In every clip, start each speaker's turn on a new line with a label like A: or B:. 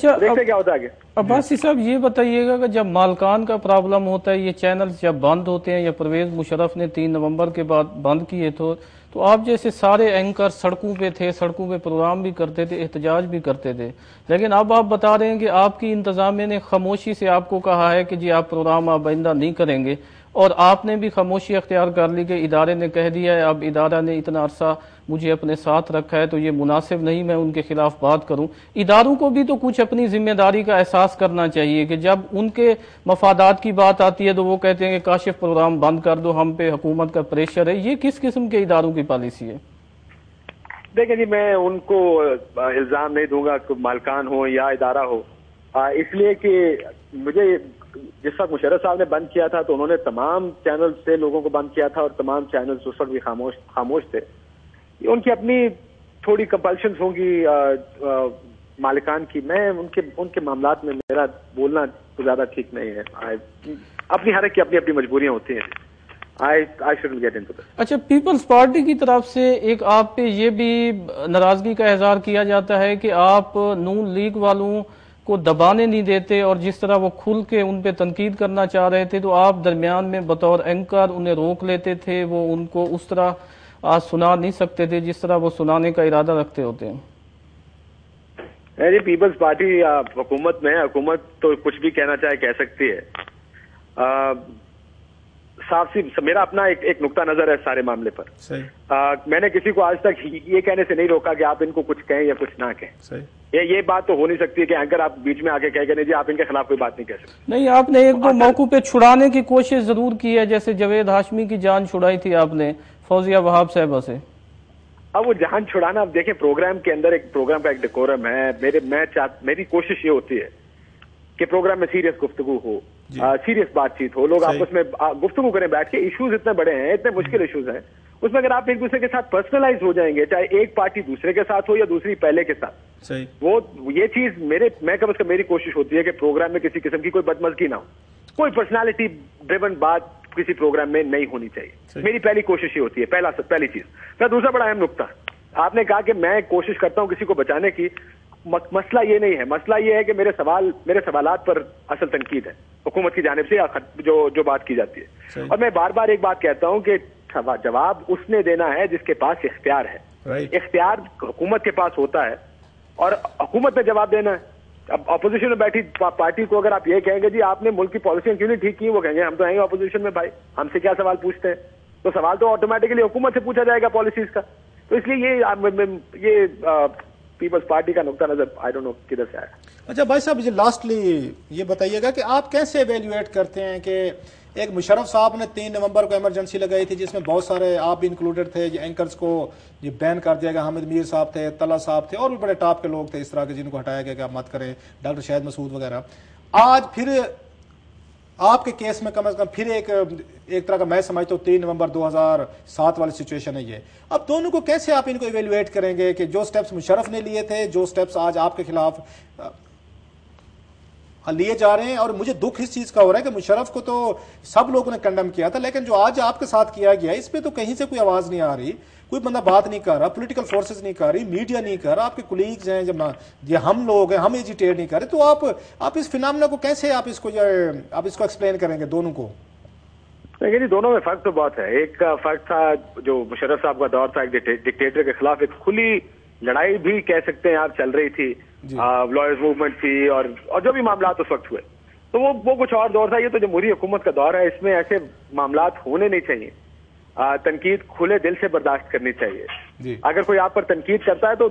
A: دیکھتے کیا ہوتا ہے آگے۔
B: عباسی صاحب یہ بتائیے گا کہ جب مالکان کا پرابلم ہوتا ہے، یہ چینلز جب بند ہوتے ہیں یا پرویز مشرف نے 3 نومبر کے بعد بند کیے تو آپ جیسے سارے اینکر سڑکوں پہ تھے، سڑکوں پہ پروگرام بھی کرتے تھے، احتجاج بھی کرتے تھے، لیکن اب آپ بتا رہے ہیں کہ آپ کی انتظامیہ نے خاموشی سے آپ کو کہا ہے کہ جی آپ پروگرام آئندہ نہیں کریں گے، اور آپ نے بھی خاموشی اختیار کر لی کہ ادارے نے کہہ دیا ہے، اب ادارہ نے اتنا عرصہ مجھے اپنے ساتھ رکھا ہے تو یہ مناسب نہیں میں ان کے خلاف بات کروں۔ اداروں کو بھی تو کچھ اپنی ذمہ داری کا احساس کرنا چاہیے کہ جب ان کے مفادات کی بات آتی ہے تو وہ کہتے ہیں کہ کاشف پروگرام بند کر دو، ہم پہ حکومت کا پریشر ہے۔ یہ کس قسم کے اداروں کی پالیسی ہے؟
A: دیکھیں جی، میں ان کو الزام نہیں دوں گا کہ مالکان ہو یا ادارہ ہو، اس لیے کہ مجھے جس وقت مشرف صاحب نے بند کیا تھا تو انہوں نے تمام چینل سے لوگوں کو بند کیا تھا، اور تمام چینلز اس وقت بھی خاموش تھے۔ ان کی اپنی تھوڑی کمپلشنز ہوں گی مالکان کی، میں ان کے معاملات میں میرا بولنا تو زیادہ ٹھیک نہیں ہے۔ اپنی ہر ایک کی اپنی اپنی مجبوریاں ہوتی ہیں۔ I shouldn't get into this۔
B: اچھا، پیپلز پارٹی کی طرف سے ایک آپ پہ یہ بھی ناراضگی کا اظہار کیا جاتا ہے کہ آپ نون لیگ والوں کو دبانے نہیں دیتے، اور جس طرح وہ کھل کے ان پہ تنقید کرنا چاہ رہے تھے تو آپ درمیان میں بطور اینکر انہیں روک لیتے تھے، وہ ان کو اس طرح آج سنا نہیں سکتے تھے جس طرح وہ سنانے کا ارادہ رکھتے ہوتے ہیں۔
A: جی، پیپلز پارٹی حکومت میں، حکومت تو کچھ بھی کہنا چاہے کہہ سکتی ہے۔ صاف سی میرا اپنا ایک نقطہ نظر ہے سارے معاملے پر۔ میں نے کسی کو آج تک یہ کہنے سے نہیں روکا کہ آپ ان کو کچھ کہیں یا کچھ نہ کہیں۔ یہ بات تو ہو نہیں سکتی کہ اینکر آپ بیچ میں آ کے کہہ گئے جی آپ ان کے خلاف کوئی بات نہیں کہہ سکتے۔
B: نہیں، آپ نے ایک دو موقع پہ چھڑانے کی کوشش ضرور کی ہے، جیسے جاوید ہاشمی کی جان چھڑائی تھی آپ نے فوزیہ وہاب صاحبہ سے۔
A: اب وہ جان چھڑانا، اب دیکھیں پروگرام کے اندر ایک پروگرام کا ایک ڈیکورم ہے۔ میری کوشش یہ ہوتی ہے کہ پروگرام میں سیریس گفتگو ہو، سیریس بات چیت ہو، لوگ آپس میں گفتگو کریں بیٹھ کے۔ ایشوز اتنے بڑے ہیں، اتنے مشکل ایشوز ہیں، اس میں اگر آپ ایک دوسرے کے ساتھ پرسنلائز ہو جائیں گے، چاہے ایک پارٹی دوسرے کے ساتھ ہو یا دوسری پہلے کے ساتھ، وہ یہ چیز میں کم از کم میری کوشش ہوتی ہے کہ پروگرام میں کسی قسم کی کوئی بدمزگی نہ ہو، کوئی پرسنالٹی ڈریون بات کسی پروگرام میں نہیں ہونی چاہیے۔ میری پہلی کوشش یہ ہوتی ہے، پہلی چیز۔ پھر دوسرا بڑا اہم نقطہ، آپ نے کہا کہ میں کوشش کرتا ہوں کسی کو بچانے کی۔ مسئلہ یہ نہیں ہے، مسئلہ یہ ہے کہ میرے سوالات پر اصل تنقید ہے حکومت کی جانب سے جو بات کی جاتی ہے، اور میں بار بار ایک بات کہتا ہوں کہ جواب اس نے دینا ہے جس کے پاس اختیار ہے۔ اختیار حکومت کے پاس ہوتا ہے اور حکومت نے جواب دینا ہے۔ اب اپوزیشن میں بیٹھی پارٹی کو اگر آپ یہ کہیں گے جی آپ نے ملک کی پالیسیاں کیوں نہیں ٹھیک کی، وہ کہیں گے ہم تو ہیں گے اپوزیشن میں، بھائی ہم سے کیا سوال پوچھتے ہیں؟ تو سوال تو آٹومیٹکلی حکومت سے پوچھا جائے گا پالیسیز کا۔ تو اس لیے یہ پیپلز پارٹی کا نقطہ نظر آئی ڈونٹ نو کدھر سے آیا۔
C: اچھا بھائی صاحب، مجھے لاسٹلی یہ بتائیے گا کہ آپ کیسے ایویلیویٹ کرتے ہیں کہ ایک مشرف صاحب نے 3 نومبر کو ایمرجنسی لگائی تھی جس میں بہت سارے آپ بھی انکلوڈڈ تھے، اینکرز کو یہ بین کر دیا گیا، حامد میر صاحب تھے، طلعہ صاحب تھے، اور بھی بڑے ٹاپ کے لوگ تھے اس طرح کے جن کو ہٹایا گیا کہ آپ مت کریں، ڈاکٹر شاہد مسعود وغیرہ۔ آج پھر آپ کے کیس میں کم از کم پھر ایک طرح کا میں سمجھتا ہوں 3 نومبر 2007 والی سچویشن ہے یہ۔ اب دونوں کو کیسے آپ ان کو ایویلیویٹ کریں گے کہ جو سٹیپس مشرف نے لیے تھے، جو سٹیپس آج آپ کے خلاف لیے جا رہے ہیں، اور مجھے دکھ اس چیز کا ہو رہا ہے کہ مشرف کو تو سب لوگوں نے کنڈم کیا تھا، لیکن جو آج آپ کے ساتھ کیا گیا اس پہ تو کہیں سے کوئی آواز نہیں آ رہی، کوئی بندہ بات نہیں کر رہا، پولیٹیکل فورسز نہیں کر رہی، میڈیا نہیں کر رہا، آپ کے کولیگز ہیں جب ہم لوگ ہیں ہم ایجیٹیٹ نہیں کر رہے، تو آپ اس فینامنا کو کیسے آپ اس کو ایکسپلین کریں گے دونوں کو؟
A: لیکن دونوں میں فرق تو بہت ہے۔ ایک فرق تھا جو مشرف صاحب کا دور تھا، ایک ڈکٹیٹر کے خلاف ایک کھلی لڑائی بھی کہہ سکتے ہیں آپ چل رہی تھی، لائرز موومنٹ تھی اور جو بھی معاملات اس وقت ہوئے، تو وہ کچھ اور دور تھا۔ یہ تو جمہوری حکومت کا دور ہے، اس میں ایسے معاملات ہونے نہیں چاہیے۔ تنقید کھلے دل سے برداشت کرنی چاہیے۔ اگر کوئی آپ پر تنقید کرتا ہے تو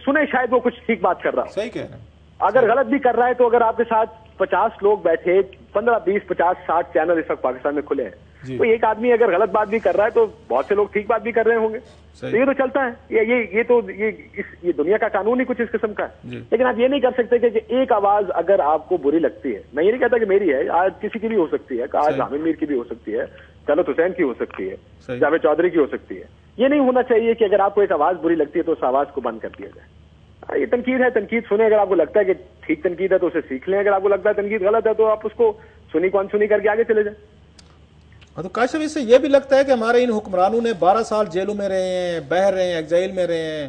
A: سنیں، شاید وہ کچھ ٹھیک بات کر رہا،
C: صحیح کہہ رہے ہیں۔
A: اگر غلط بھی کر رہا ہے تو اگر آپ کے ساتھ 50 لوگ بیٹھے، 15 20 50 60 چینل اس وقت پاکستان میں کھلے ہیں، تو ایک آدمی اگر غلط بات بھی کر رہا ہے تو بہت سے لوگ ٹھیک بات بھی کر رہے ہوں گے، تو یہ تو چلتا ہے۔ یہ دنیا کا قانون ہی کچھ اس قسم کا ہے۔ لیکن آپ یہ نہیں کر سکتے کہ ایک آواز اگر آپ کو بری لگتی ہے، میں یہ نہیں کہتا کہ میری ہے، آج کسی کی بھی ہو سکتی ہے، آج حامد میر کی بھی ہو سکتی ہے، طلعت حسین کی ہو سکتی ہے، جاوید چودھری کی ہو سکتی ہے، یہ نہیں ہونا چاہیے کہ اگر آپ کو ایک آواز بری لگتی ہے تو اس آواز کو بند کر دیا جائے۔ یہ تنقید ہے، تنقید سنیں، اگر آپ کو لگتا ہے کہ ٹھیک تنقید ہے تو اسے سیکھ لیں، اگر آپ کو لگتا ہے تنقید غلط ہے تو آپ اس کو سنی کون سنی کر کے آگے چلے جائیں۔
C: تو کاشف اس سے یہ بھی لگتا ہے کہ ہمارے ان حکمرانوں نے 12 سال جیلوں میں رہے ہیں، بہر رہے ہیں، ایگزائل میں رہے ہیں،